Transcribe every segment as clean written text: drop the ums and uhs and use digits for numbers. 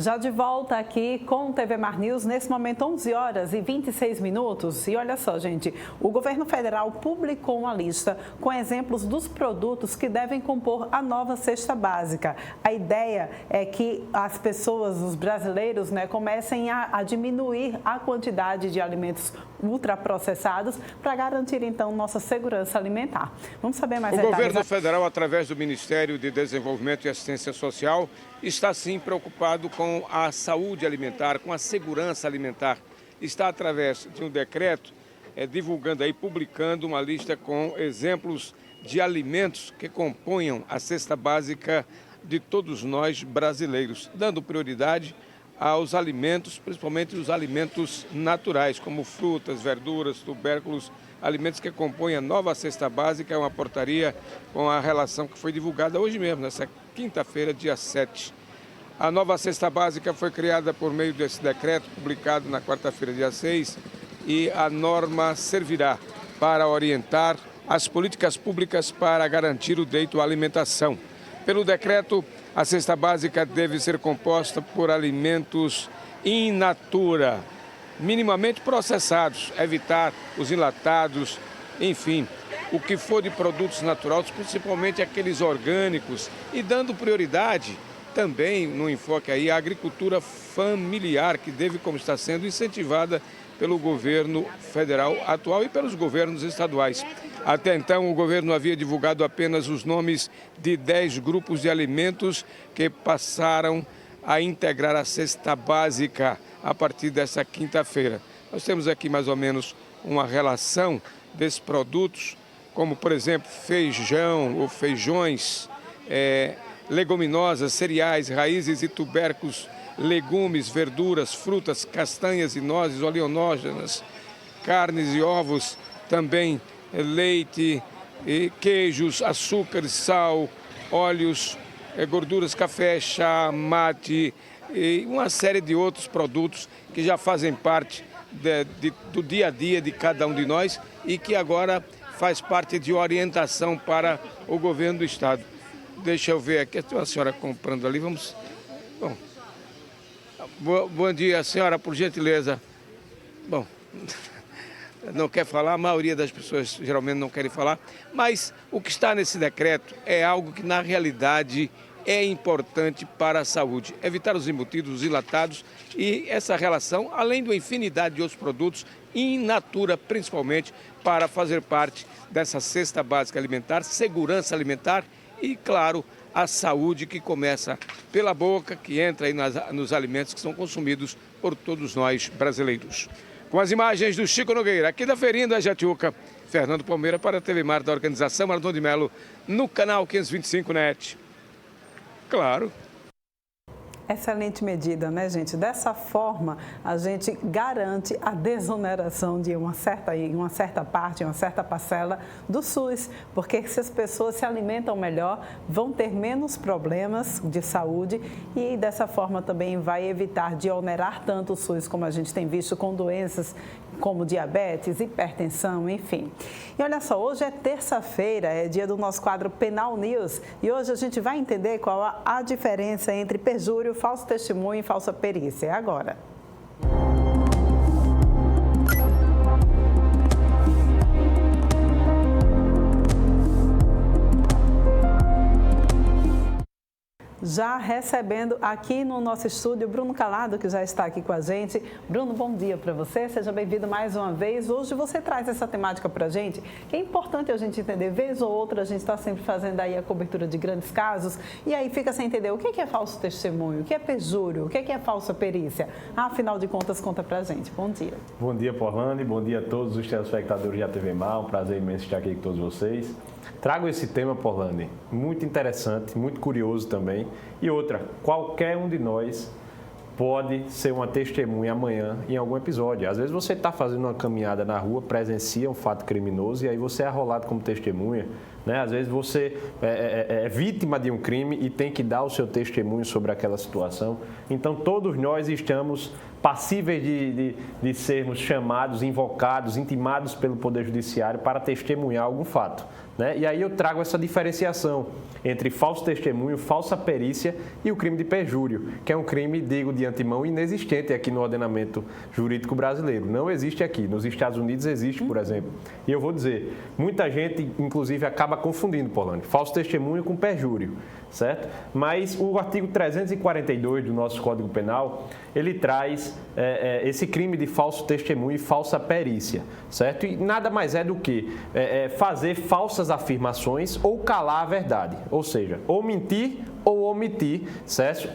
Já de volta aqui com o TV Mar News, nesse momento 11 horas e 26 minutos. E olha só, gente, o governo federal publicou uma lista com exemplos dos produtos que devem compor a nova cesta básica. A ideia é que as pessoas, os brasileiros, comecem a diminuir a quantidade de alimentos ultraprocessados para garantir, então, nossa segurança alimentar. Vamos saber mais detalhes. O governo federal, através do Ministério de Desenvolvimento e Assistência Social, está sim preocupado com a saúde alimentar, com a segurança alimentar. Está através de um decreto divulgando aí, publicando uma lista com exemplos de alimentos que componham a cesta básica de todos nós brasileiros, dando prioridade aos alimentos, principalmente os alimentos naturais, como frutas, verduras, tubérculos, alimentos que compõem a nova cesta básica. É uma portaria com a relação que foi divulgada hoje mesmo, nessa quinta-feira, dia 7. A nova cesta básica foi criada por meio desse decreto, publicado na quarta-feira, dia 6, e a norma servirá para orientar as políticas públicas para garantir o direito à alimentação. Pelo decreto, a cesta básica deve ser composta por alimentos in natura, minimamente processados, evitar os enlatados, enfim, o que for de produtos naturais, principalmente aqueles orgânicos, e dando prioridade também no enfoque aí à agricultura familiar, que deve, como está sendo incentivada pelo governo federal atual e pelos governos estaduais. Até então, o governo havia divulgado apenas os nomes de 10 grupos de alimentos que passaram a integrar a cesta básica a partir dessa quinta-feira. Nós temos aqui mais ou menos uma relação desses produtos, como, por exemplo, feijão ou feijões, leguminosas, cereais, raízes e tubérculos, legumes, verduras, frutas, castanhas e nozes oleonogenas, carnes e ovos, também leite, queijos, açúcar, sal, óleos, gorduras, café, chá, mate e uma série de outros produtos que já fazem parte do dia a dia de cada um de nós e que agora faz parte de orientação para o governo do estado. Deixa eu ver aqui, tem uma senhora comprando ali, vamos... Bom, bom dia, senhora, por gentileza. Bom, não quer falar, a maioria das pessoas geralmente não querem falar, mas o que está nesse decreto é algo que na realidade é importante para a saúde. Evitar os embutidos, os enlatados e essa relação, além de uma infinidade de outros produtos, in natura principalmente, para fazer parte dessa cesta básica alimentar, segurança alimentar e, claro, a saúde que começa pela boca, que entra aí nos alimentos que são consumidos por todos nós brasileiros. Com as imagens do Chico Nogueira, aqui da Feirinha da Jatiuca, Fernando Palmeira para a TV Mar da organização Maratona de Melo, no canal 525 NET. Claro. Excelente medida, né, gente? Dessa forma, a gente garante a desoneração de uma certa parte, uma certa parcela do SUS, porque se as pessoas se alimentam melhor, vão ter menos problemas de saúde e dessa forma também vai evitar de onerar tanto o SUS, como a gente tem visto com doenças como diabetes, hipertensão, enfim. E olha só, hoje é terça-feira, é dia do nosso quadro Penal News e hoje a gente vai entender qual a diferença entre perjúrio, falso testemunho e falsa perícia. É agora. Já recebendo aqui no nosso estúdio Bruno Calado, que já está aqui com a gente. Bruno, bom dia para você, seja bem-vindo mais uma vez. Hoje você traz essa temática para a gente, que é importante a gente entender, vez ou outra a gente está sempre fazendo aí a cobertura de grandes casos, e aí fica sem entender o que é falso testemunho, o que é perjúrio, o que é falsa perícia. Afinal de contas, conta para a gente. Bom dia. Bom dia, Porlane, bom dia a todos os telespectadores da TV Mar, um prazer imenso estar aqui com todos vocês. Trago esse tema, Porlane, muito interessante, muito curioso também. E outra, qualquer um de nós pode ser uma testemunha amanhã em algum episódio. Às vezes você está fazendo uma caminhada na rua, presencia um fato criminoso e aí você é arrolado como testemunha, né? Às vezes você é vítima de um crime e tem que dar o seu testemunho sobre aquela situação. Então todos nós estamos passíveis de sermos chamados, invocados, intimados pelo Poder Judiciário para testemunhar algum fato. Né? E aí eu trago essa diferenciação entre falso testemunho, falsa perícia e o crime de perjúrio, que é um crime, digo de antemão, inexistente aqui no ordenamento jurídico brasileiro. Não existe aqui. Nos Estados Unidos existe, por exemplo. E eu vou dizer, muita gente, inclusive, acaba confundindo, Polânio, falso testemunho com perjúrio, certo? Mas o artigo 342 do nosso Código Penal, ele traz esse crime de falso testemunho e falsa perícia, certo? E nada mais é do que fazer falsas afirmações ou calar a verdade, ou seja, ou mentir ou omitir, certo?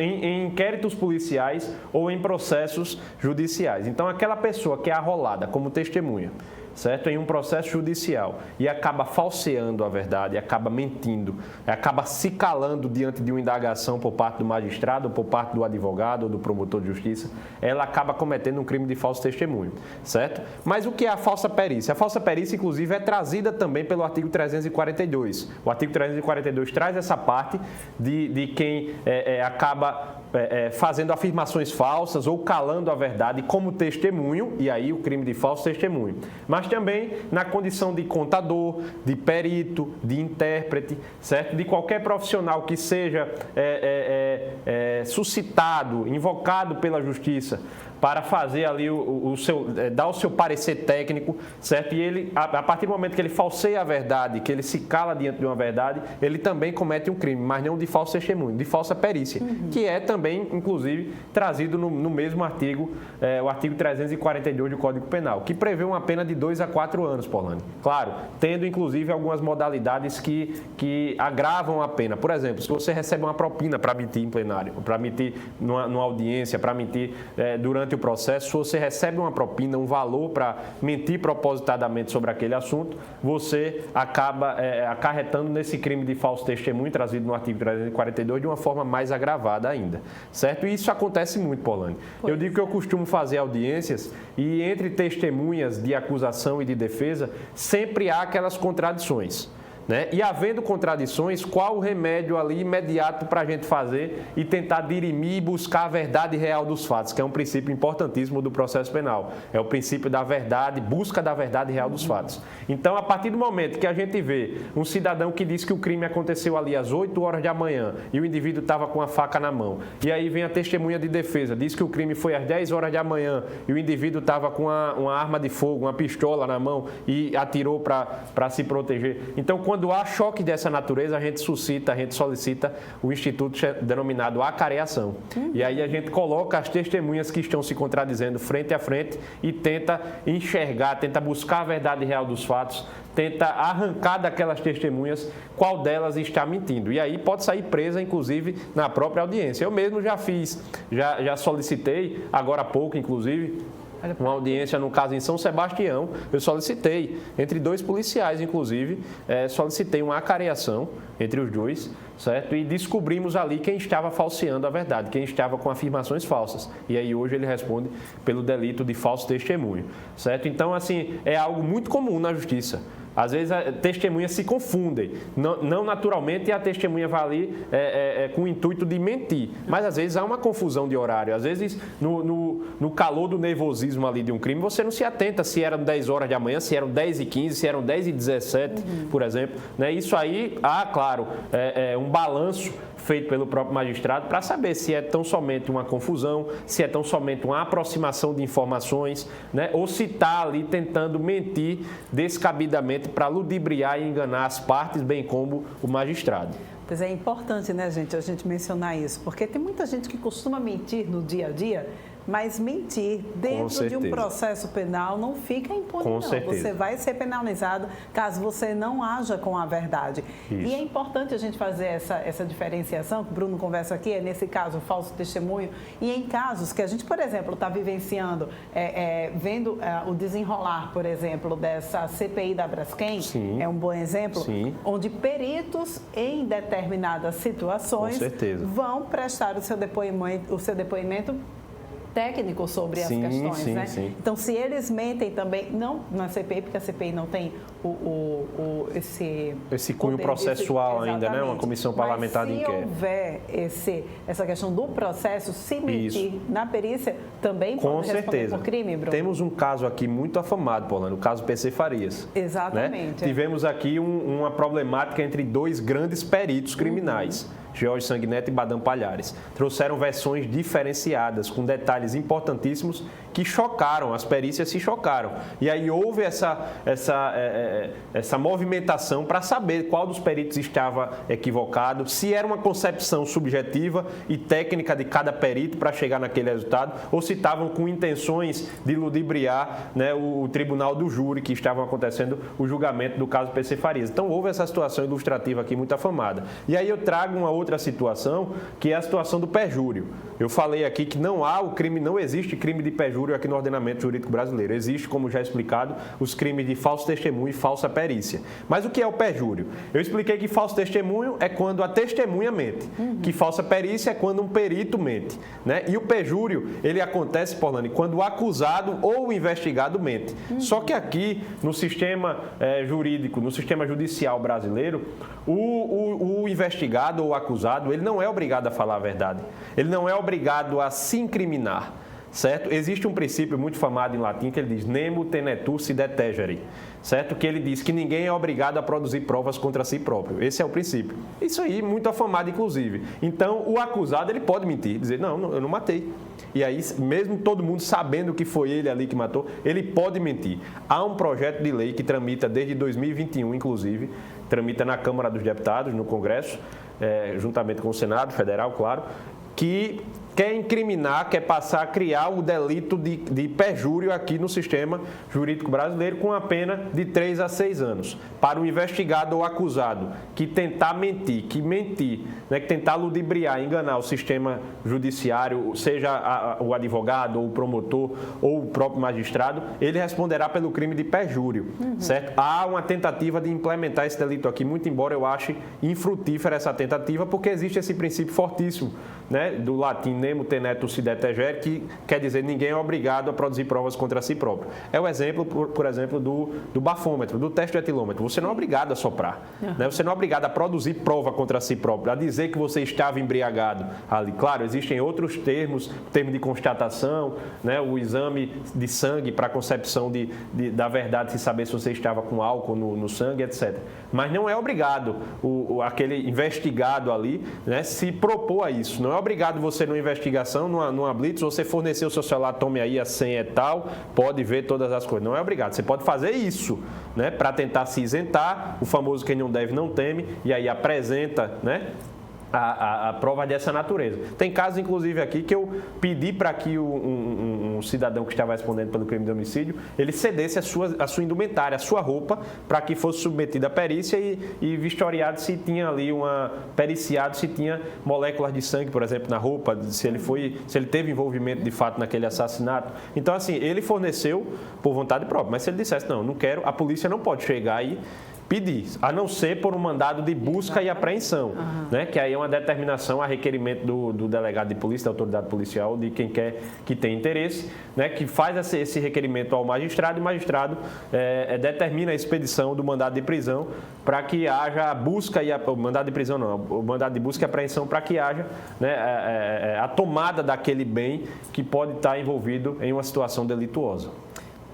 Em inquéritos policiais ou em processos judiciais. Então, aquela pessoa que é arrolada como testemunha, certo? Em um processo judicial e acaba falseando a verdade, acaba mentindo, acaba se calando diante de uma indagação por parte do magistrado, ou por parte do advogado ou do promotor de justiça, ela acaba cometendo um crime de falso testemunho, certo? Mas o que é a falsa perícia? A falsa perícia, inclusive, é trazida também pelo artigo 342. O artigo 342 traz essa parte de quem acaba fazendo afirmações falsas ou calando a verdade como testemunho, e aí o crime de falso testemunho. Mas também na condição de contador, de perito, de intérprete, certo? De qualquer profissional que seja suscitado, invocado pela justiça para fazer ali dar o seu parecer técnico, certo? E ele, a partir do momento que ele falseia a verdade, que ele se cala diante de uma verdade, ele também comete um crime, mas não de falso testemunho, de falsa perícia, que é também, inclusive, trazido no mesmo artigo, o artigo 342 do Código Penal, que prevê uma pena de 2 a 4 anos, Polânio. Claro, tendo, inclusive, algumas modalidades que agravam a pena. Por exemplo, se você recebe uma propina para mentir em plenário, para mentir numa audiência, para mentir durante o processo, se você recebe uma propina, um valor para mentir propositadamente sobre aquele assunto, você acaba acarretando nesse crime de falso testemunho trazido no artigo 342 de uma forma mais agravada ainda, certo? E isso acontece muito, Polânio. Eu digo que eu costumo fazer audiências e entre testemunhas de acusação e de defesa sempre há aquelas contradições. Né? E havendo contradições, qual o remédio ali imediato para a gente fazer e tentar dirimir e buscar a verdade real dos fatos, que é um princípio importantíssimo do processo penal. É o princípio da verdade, busca da verdade real dos fatos. Então, a partir do momento que a gente vê um cidadão que diz que o crime aconteceu ali às 8 horas da manhã e o indivíduo estava com a faca na mão, e aí vem a testemunha de defesa, diz que o crime foi às 10 horas da manhã e o indivíduo estava com uma arma de fogo, uma pistola na mão e atirou para se proteger. Então, quando há choque dessa natureza, a gente solicita o instituto denominado acareação. E aí a gente coloca as testemunhas que estão se contradizendo frente a frente e tenta enxergar, tenta buscar a verdade real dos fatos, tenta arrancar daquelas testemunhas qual delas está mentindo. E aí pode sair presa, inclusive, na própria audiência. Eu mesmo já solicitei, agora há pouco, inclusive, uma audiência, no caso em São Sebastião, eu solicitei, entre 2 policiais, inclusive, solicitei uma acareação entre os 2, certo? E descobrimos ali quem estava falseando a verdade, quem estava com afirmações falsas. E aí hoje ele responde pelo delito de falso testemunho, certo? Então, assim, é algo muito comum na justiça. Às vezes, testemunhas se confundem. Não naturalmente, a testemunha vai ali com o intuito de mentir. Mas, às vezes, há uma confusão de horário. Às vezes, no calor do nervosismo ali de um crime, você não se atenta se eram 10 horas da manhã, se eram 10h15, se eram 10h17, por exemplo. Né? Isso aí, claro, um balanço feito pelo próprio magistrado para saber se é tão somente uma confusão, se é tão somente uma aproximação de informações, né? Ou se está ali tentando mentir descabidamente para ludibriar e enganar as partes, bem como o magistrado. Pois é importante, né, gente, a gente mencionar isso, porque tem muita gente que costuma mentir no dia a dia, mas mentir dentro de um processo penal não fica impune, não. Você vai ser penalizado caso você não haja com a verdade. Isso. E é importante a gente fazer essa diferenciação, que o Bruno conversa aqui, nesse caso, falso testemunho, e em casos que a gente, por exemplo, está vivenciando, vendo o desenrolar, por exemplo, dessa CPI da Braskem, é um bom exemplo, onde peritos em determinadas situações vão prestar o seu depoimento técnico sobre as questões, né? Sim. Então, se eles mentem também, não na CPI, porque a CPI não tem esse cunho processual ainda, né? Uma comissão parlamentar de inquérito. Se houver essa questão do processo, se mentir na perícia, também pode responder por crime, Bruno? Temos um caso aqui muito afamado, Paulana, o caso PC Farias. Exatamente. Né? Tivemos aqui uma problemática entre dois grandes peritos criminais. Jorge Sanguinetti e Badam Palhares. Trouxeram versões diferenciadas, com detalhes importantíssimos que chocaram, as perícias se chocaram. E aí houve essa movimentação para saber qual dos peritos estava equivocado, se era uma concepção subjetiva e técnica de cada perito para chegar naquele resultado, ou se estavam com intenções de ludibriar, né, o tribunal do júri que estavam acontecendo o julgamento do caso PC Farias. Então houve essa situação ilustrativa aqui muito afamada. E aí eu trago uma outra situação, que é a situação do perjúrio. Eu falei aqui que não existe crime de perjúrio aqui no ordenamento jurídico brasileiro. Existe, como já explicado, os crimes de falso testemunho e falsa perícia. Mas o que é o perjúrio? Eu expliquei que falso testemunho é quando a testemunha mente, que falsa perícia é quando um perito mente, né? E o perjúrio, ele acontece, Paulane, quando o acusado ou o investigado mente. Só que aqui, no sistema jurídico, no sistema judicial brasileiro, o investigado ou o acusado, ele não é obrigado a falar a verdade. Ele não é obrigado a se incriminar, certo? Existe um princípio muito famado em latim que ele diz nemo tenetur si detegere, certo? Que ele diz que ninguém é obrigado a produzir provas contra si próprio. Esse é o princípio. Isso aí, muito afamado, inclusive. Então, o acusado, ele pode mentir, dizer, não, eu não matei. E aí, mesmo todo mundo sabendo que foi ele ali que matou, ele pode mentir. Há um projeto de lei que tramita desde 2021, inclusive, tramita na Câmara dos Deputados, no Congresso, juntamente com o Senado Federal, claro, que quer incriminar, quer passar a criar o delito de perjúrio aqui no sistema jurídico brasileiro com a pena de 3 a 6 anos. Para o investigado ou acusado que tentar mentir, né, que tentar ludibriar, enganar o sistema judiciário, seja o advogado, ou o promotor, ou o próprio magistrado, ele responderá pelo crime de perjúrio, certo? Há uma tentativa de implementar esse delito aqui, muito embora eu ache infrutífera essa tentativa, porque existe esse princípio fortíssimo, né, do latim nemo tenetur si detegere, que quer dizer ninguém é obrigado a produzir provas contra si próprio. É o exemplo, por exemplo, do bafômetro, do teste de etilômetro. Você não é obrigado a soprar, né? Você não é obrigado a produzir prova contra si próprio, a dizer que você estava embriagado ali. Claro, existem outros termos, termo de constatação, né, o exame de sangue para a concepção da verdade, se saber se você estava com álcool no sangue, etc. Mas não é obrigado aquele investigado ali, né, se propor a isso. Não é obrigado você, numa investigação, numa blitz, você fornecer o seu celular, tome aí a senha e tal, pode ver todas as coisas. Não é obrigado. Você pode fazer isso, né, para tentar se isentar, o famoso quem não deve não teme, e aí apresenta, né, a prova dessa natureza. Tem casos, inclusive, aqui que eu pedi para que um cidadão que estava respondendo pelo crime de homicídio, ele cedesse a sua indumentária, a sua roupa, para que fosse submetido à perícia e vistoriado se tinha ali periciado se tinha moléculas de sangue, por exemplo, na roupa, se ele teve envolvimento de fato naquele assassinato. Então, assim, ele forneceu por vontade própria, mas se ele dissesse, não quero, a polícia não pode chegar aí pedir, a não ser por um mandado de busca e apreensão, né? Que aí é uma determinação a requerimento do delegado de polícia, da autoridade policial, de quem quer que tem interesse, né? Que faz esse requerimento ao magistrado e o magistrado determina a expedição do mandado de prisão para que haja a busca o mandado de prisão não, o mandado de busca e apreensão para que haja, né, a tomada daquele bem que pode estar envolvido em uma situação delituosa.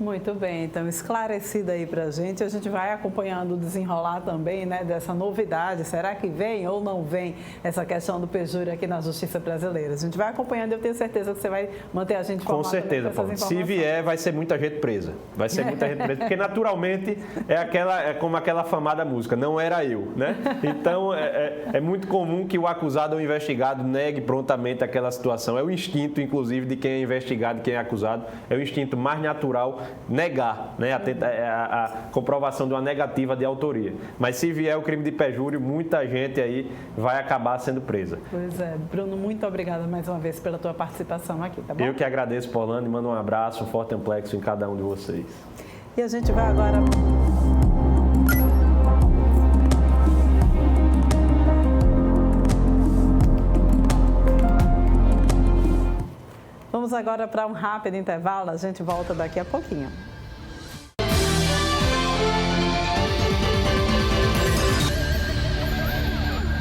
Muito bem, então esclarecido aí pra gente, a gente vai acompanhando o desenrolar também, né, dessa novidade, será que vem ou não vem essa questão do perjúrio aqui na Justiça Brasileira? A gente vai acompanhando e eu tenho certeza que você vai manter a gente informado. Com certeza, Paulo. Se vier, vai ser muita gente presa, porque naturalmente é como aquela afamada música, não era eu, né? Então é muito comum que o acusado ou o investigado negue prontamente aquela situação, é o instinto, inclusive, de quem é investigado e quem é acusado, é o instinto mais natural negar, né, a comprovação de uma negativa de autoria. Mas se vier o crime de perjúrio, muita gente aí vai acabar sendo presa. Pois é. Bruno, muito obrigada mais uma vez pela tua participação aqui, tá bom? Eu que agradeço, Paulane, e mando um abraço, um forte amplexo em cada um de vocês. E a gente vai agora... Vamos Vamos agora para um rápido intervalo, a gente volta daqui a pouquinho.